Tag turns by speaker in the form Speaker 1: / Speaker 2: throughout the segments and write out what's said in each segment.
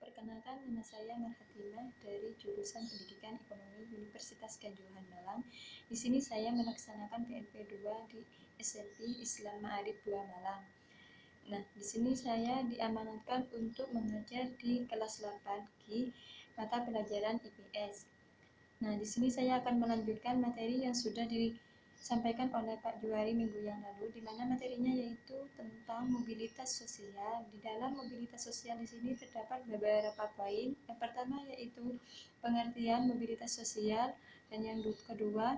Speaker 1: Perkenalkan, nama saya Marhatimah dari jurusan Pendidikan Ekonomi Universitas Kanjuruhan Malang. Di sini saya melaksanakan PNP 2 di SMP Islam Ma'arif 2 Malang. Nah, di sini saya diamanatkan untuk mengajar di kelas 8 di mata pelajaran IPS. Nah, di sini saya akan melanjutkan materi yang sudah disampaikan oleh Pak Juwari minggu yang lalu, di mana materinya yaitu tentang mobilitas sosial. Di dalam mobilitas sosial di sini terdapat beberapa poin. Yang pertama yaitu pengertian mobilitas sosial, dan yang kedua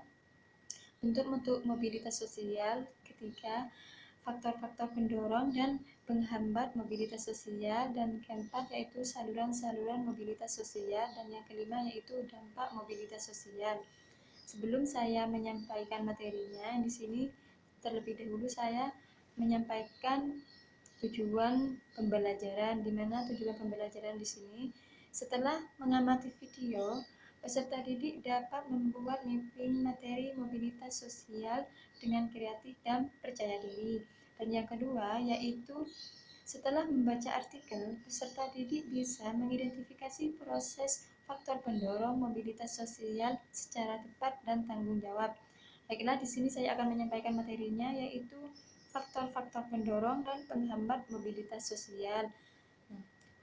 Speaker 1: bentuk mobilitas sosial, ketiga faktor-faktor pendorong dan penghambat mobilitas sosial, dan keempat yaitu saluran-saluran mobilitas sosial, dan yang kelima yaitu dampak mobilitas sosial. Sebelum saya menyampaikan materinya, di sini terlebih dahulu saya menyampaikan tujuan pembelajaran, di mana tujuan pembelajaran di sini setelah mengamati video, peserta didik dapat membuat mapping materi mobilitas sosial dengan kreatif dan percaya diri. Dan yang kedua yaitu setelah membaca artikel, peserta didik bisa mengidentifikasi proses faktor pendorong mobilitas sosial secara tepat dan tanggung jawab. Baiklah, di sini saya akan menyampaikan materinya yaitu faktor-faktor pendorong dan penghambat mobilitas sosial.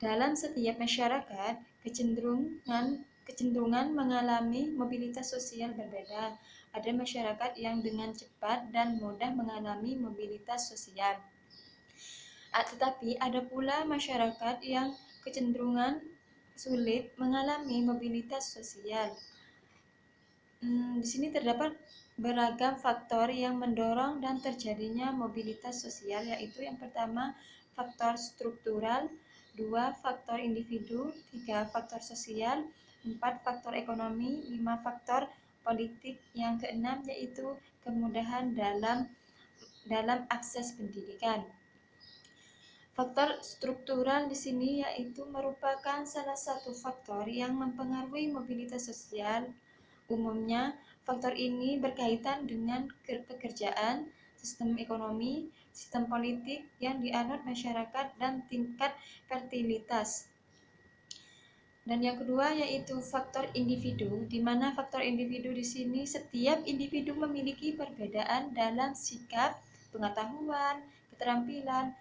Speaker 1: Dalam setiap masyarakat, kecenderungan mengalami mobilitas sosial berbeda. Ada masyarakat yang dengan cepat dan mudah mengalami mobilitas sosial. Tetapi ada pula masyarakat yang kecenderungan sulit mengalami mobilitas sosial. Di sini terdapat beragam faktor yang mendorong dan terjadinya mobilitas sosial, yaitu yang pertama faktor struktural, 2 faktor individu, 3 faktor sosial, 4 faktor ekonomi, 5 faktor politik, yang keenam yaitu kemudahan dalam akses pendidikan. Faktor struktural di sini yaitu merupakan salah satu faktor yang mempengaruhi mobilitas sosial. Umumnya, faktor ini berkaitan dengan pekerjaan, sistem ekonomi, sistem politik yang dianut masyarakat, dan tingkat fertilitas. Dan yang kedua yaitu faktor individu, di mana faktor individu di sini setiap individu memiliki perbedaan dalam sikap, pengetahuan, keterampilan.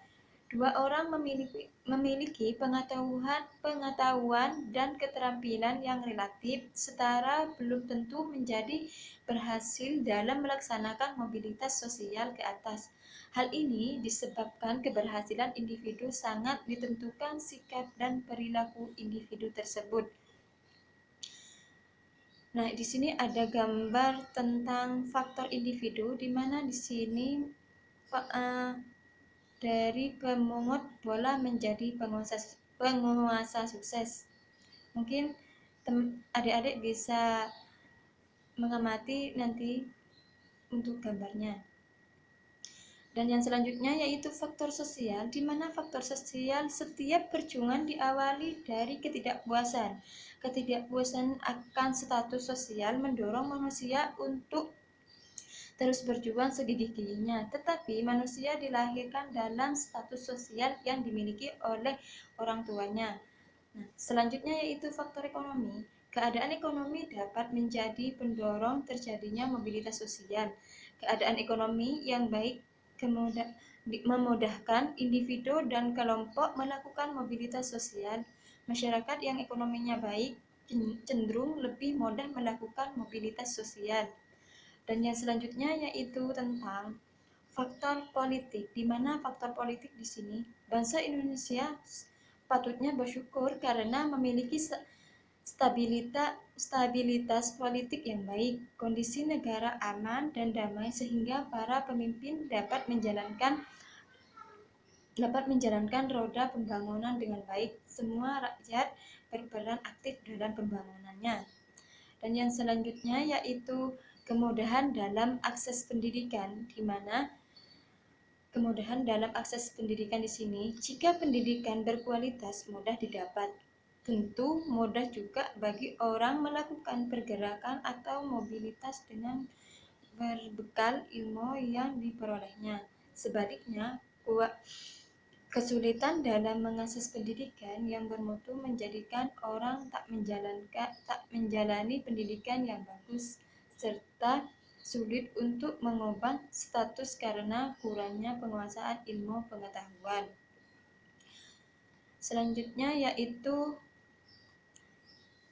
Speaker 1: Dua orang memiliki pengetahuan dan keterampilan yang relatif setara belum tentu menjadi berhasil dalam melaksanakan mobilitas sosial ke atas. Hal ini disebabkan keberhasilan individu sangat ditentukan sikap dan perilaku individu tersebut. Nah, di sini ada gambar tentang faktor individu, di mana di sini dari pemungut bola menjadi penguasa sukses. Mungkin adik-adik bisa mengamati nanti untuk gambarnya. Dan yang selanjutnya yaitu faktor sosial, di mana faktor sosial setiap perjuangan diawali dari ketidakpuasan. Ketidakpuasan akan status sosial mendorong manusia untuk terus berjuang segigih-gigihnya, tetapi manusia dilahirkan dalam status sosial yang dimiliki oleh orang tuanya. Nah, selanjutnya yaitu faktor ekonomi. Keadaan ekonomi dapat menjadi pendorong terjadinya mobilitas sosial. Keadaan ekonomi yang baik memudahkan individu dan kelompok melakukan mobilitas sosial. Masyarakat yang ekonominya baik cenderung lebih mudah melakukan mobilitas sosial. Dan yang selanjutnya yaitu tentang faktor politik, di mana faktor politik di sini bangsa Indonesia patutnya bersyukur karena memiliki stabilitas politik yang baik, kondisi negara aman dan damai sehingga para pemimpin dapat menjalankan roda pembangunan dengan baik. Semua rakyat berperan aktif dalam pembangunannya. Dan yang selanjutnya yaitu kemudahan dalam akses pendidikan, di mana kemudahan dalam akses pendidikan di sini, jika pendidikan berkualitas mudah didapat, tentu mudah juga bagi orang melakukan pergerakan atau mobilitas dengan berbekal ilmu yang diperolehnya. Sebaliknya, Kesulitan dalam mengakses pendidikan yang bermutu menjadikan orang tak menjalani pendidikan yang bagus serta sulit untuk mengubah status karena kurangnya penguasaan ilmu pengetahuan. Selanjutnya yaitu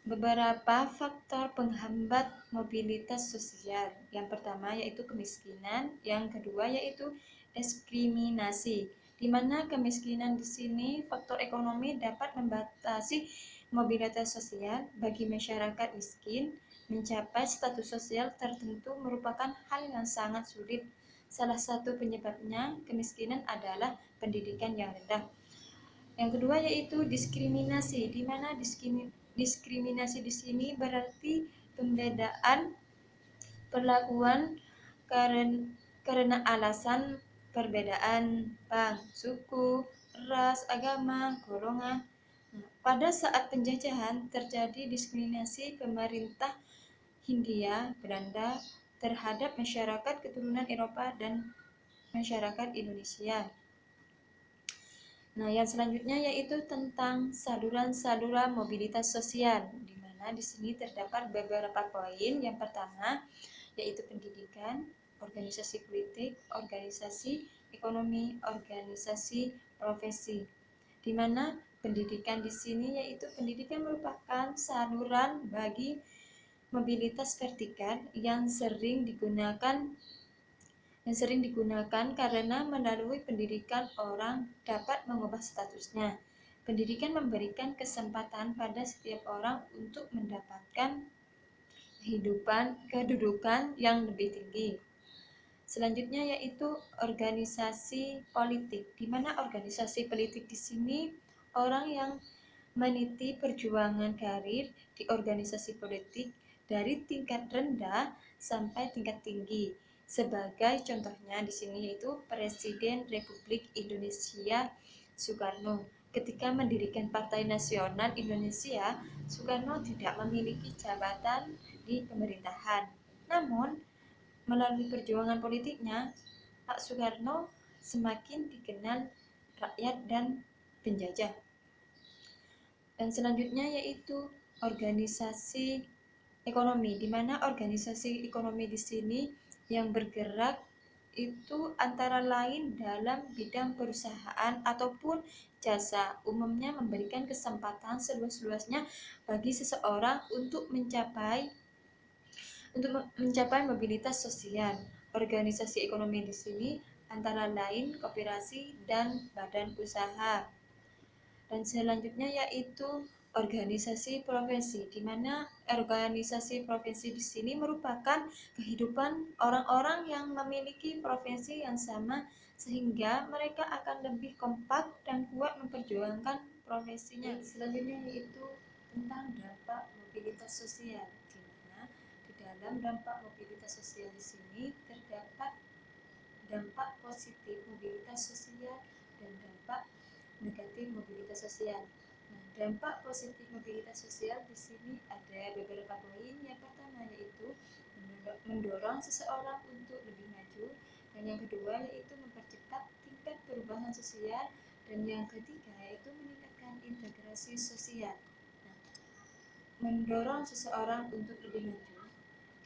Speaker 1: beberapa faktor penghambat mobilitas sosial. Yang pertama yaitu kemiskinan, yang kedua yaitu diskriminasi, di mana kemiskinan di sini faktor ekonomi dapat membatasi mobilitas sosial bagi masyarakat miskin. Mencapai status sosial tertentu merupakan hal yang sangat sulit. Salah satu penyebabnya kemiskinan adalah pendidikan yang rendah. Yang kedua yaitu diskriminasi, di mana diskriminasi di sini berarti pembedaan perlakuan karena alasan perbedaan bang, suku, ras, agama, golongan. Pada saat penjajahan terjadi diskriminasi pemerintah Hindia Belanda terhadap masyarakat keturunan Eropa dan masyarakat Indonesia. Nah, yang selanjutnya yaitu tentang saluran-saluran mobilitas sosial, di mana di sini terdapat beberapa poin. Yang pertama yaitu pendidikan, organisasi politik, organisasi ekonomi, organisasi profesi. Di mana pendidikan di sini yaitu pendidikan merupakan saluran bagi mobilitas vertikal yang sering digunakan karena melalui pendidikan orang dapat mengubah statusnya. Pendidikan memberikan kesempatan pada setiap orang untuk mendapatkan kedudukan yang lebih tinggi. Selanjutnya yaitu organisasi politik, di mana organisasi politik di sini orang yang meniti perjuangan karir di organisasi politik dari tingkat rendah sampai tingkat tinggi. Sebagai contohnya di sini yaitu Presiden Republik Indonesia Soekarno. Ketika mendirikan Partai Nasional Indonesia, Soekarno tidak memiliki jabatan di pemerintahan. Namun, melalui perjuangan politiknya, Pak Soekarno semakin dikenal rakyat dan penjajah. Dan selanjutnya yaitu organisasi ekonomi, di mana organisasi ekonomi di sini yang bergerak itu antara lain dalam bidang perusahaan ataupun jasa, umumnya memberikan kesempatan seluas-luasnya bagi seseorang untuk mencapai mobilitas sosial. Organisasi ekonomi di sini antara lain koperasi dan badan usaha. Dan selanjutnya yaitu organisasi profesi, di mana organisasi profesi di sini merupakan kehidupan orang-orang yang memiliki profesi yang sama sehingga mereka akan lebih kompak dan kuat memperjuangkan profesinya. Selanjutnya yaitu tentang dampak mobilitas sosial, di mana di dalam dampak mobilitas sosial di sini terdapat dampak positif mobilitas sosial dan dampak negatif mobilitas sosial. Nah, dampak positif mobilitas sosial di sini ada beberapa poin. Yang pertama yaitu mendorong seseorang untuk lebih maju, dan yang kedua yaitu mempercepat tingkat perubahan sosial, dan yang ketiga yaitu meningkatkan integrasi sosial. Nah, mendorong seseorang untuk lebih maju,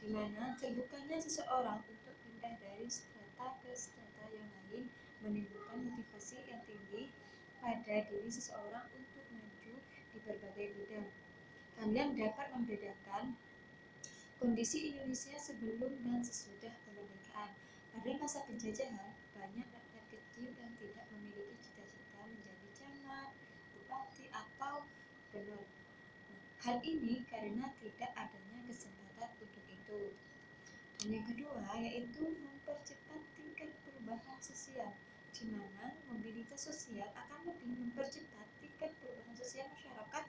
Speaker 1: di mana terbukanya seseorang untuk pindah dari strata ke strata yang lain menimbulkan motivasi yang tinggi pada diri seseorang untuk maju di berbagai bidang. Kalian dapat membedakan kondisi Indonesia sebelum dan sesudah kemerdekaan. Pada masa penjajahan, banyak rakyat kecil yang tidak memiliki cita-cita menjadi camat, bupati, atau gubernur. Hal ini karena tidak adanya kesempatan untuk itu. Dan yang kedua yaitu mempercepat tingkat perubahan sosial, di mana mobilitas sosial akan lebih mempercepat tingkat perubahan sosial masyarakat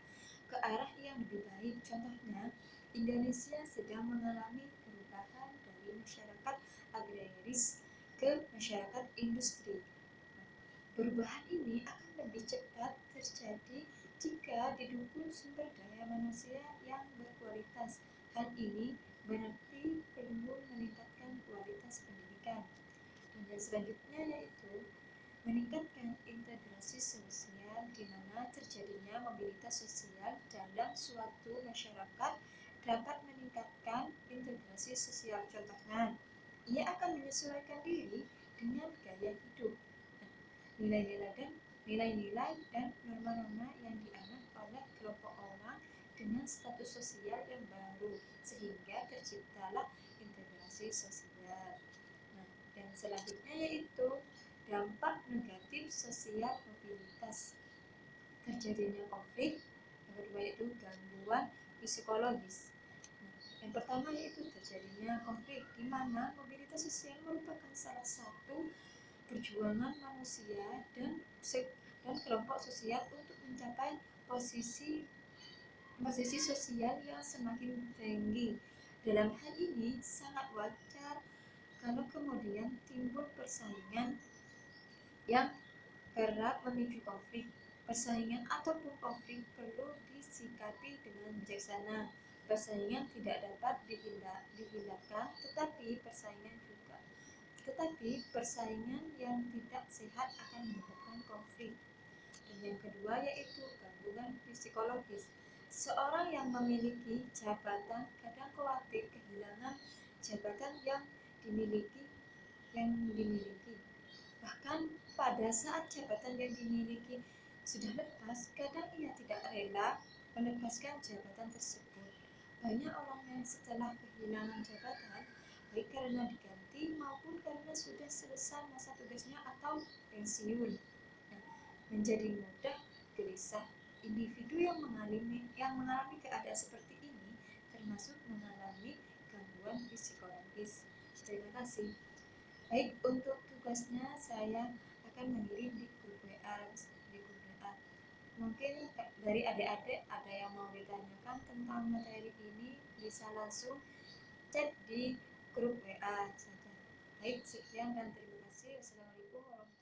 Speaker 1: ke arah yang lebih baik. Contohnya, Indonesia sedang mengalami perubahan dari masyarakat agraris ke masyarakat industri. Perubahan ini akan lebih cepat terjadi jika didukung sumber daya manusia yang berkualitas. Hal ini berarti perlu meningkatkan kualitas pendidikan. Dan yang selanjutnya yaitu meningkatkan integrasi sosial di mana terjadinya mobilitas sosial dalam suatu masyarakat dapat meningkatkan integrasi sosial. Contohnya, ia akan menyesuaikan diri dengan gaya hidup, nilai-nilai dan norma-norma yang dianut oleh kelompok orang dengan status sosial yang baru, sehingga terciptalah integrasi sosial. Nah, dan selanjutnya yaitu dampak negatif sosial mobilitas. Terjadinya konflik, yang kedua yaitu gangguan psikologis. Nah, yang pertama yaitu terjadinya konflik, di mana mobilitas sosial merupakan salah satu perjuangan manusia dan kelompok sosial untuk mencapai posisi sosial yang semakin tinggi. Dalam hal ini sangat wajar kalau kemudian timbul persaingan yang kerap memicu konflik. Persaingan ataupun konflik perlu disikapi dengan bijaksana. Persaingan tidak dapat dihindarkan, tetapi persaingan yang tidak sehat akan menyebabkan konflik. Dan yang kedua yaitu gangguan psikologis. Seorang yang memiliki jabatan kadang khawatir kehilangan jabatan yang dimiliki. Bahkan pada saat jabatan yang dimiliki sudah lepas, kadang ia tidak rela melepaskan jabatan tersebut. Banyak orang yang setelah kehilangan jabatan, baik karena diganti maupun karena sudah selesai masa tugasnya atau pensiun, menjadi mudah gelisah. Individu yang mengalami keadaan seperti ini termasuk mengalami gangguan psikologis. Terima kasih. Baik, untuk tugasnya saya akan mengirim di grup WA. Mungkin dari adik-adik ada yang mau ditanyakan tentang materi ini, bisa langsung chat di grup WA saja. Baik, sekian dan terima kasih. Wassalamualaikum warahmatullahi wabarakatuh.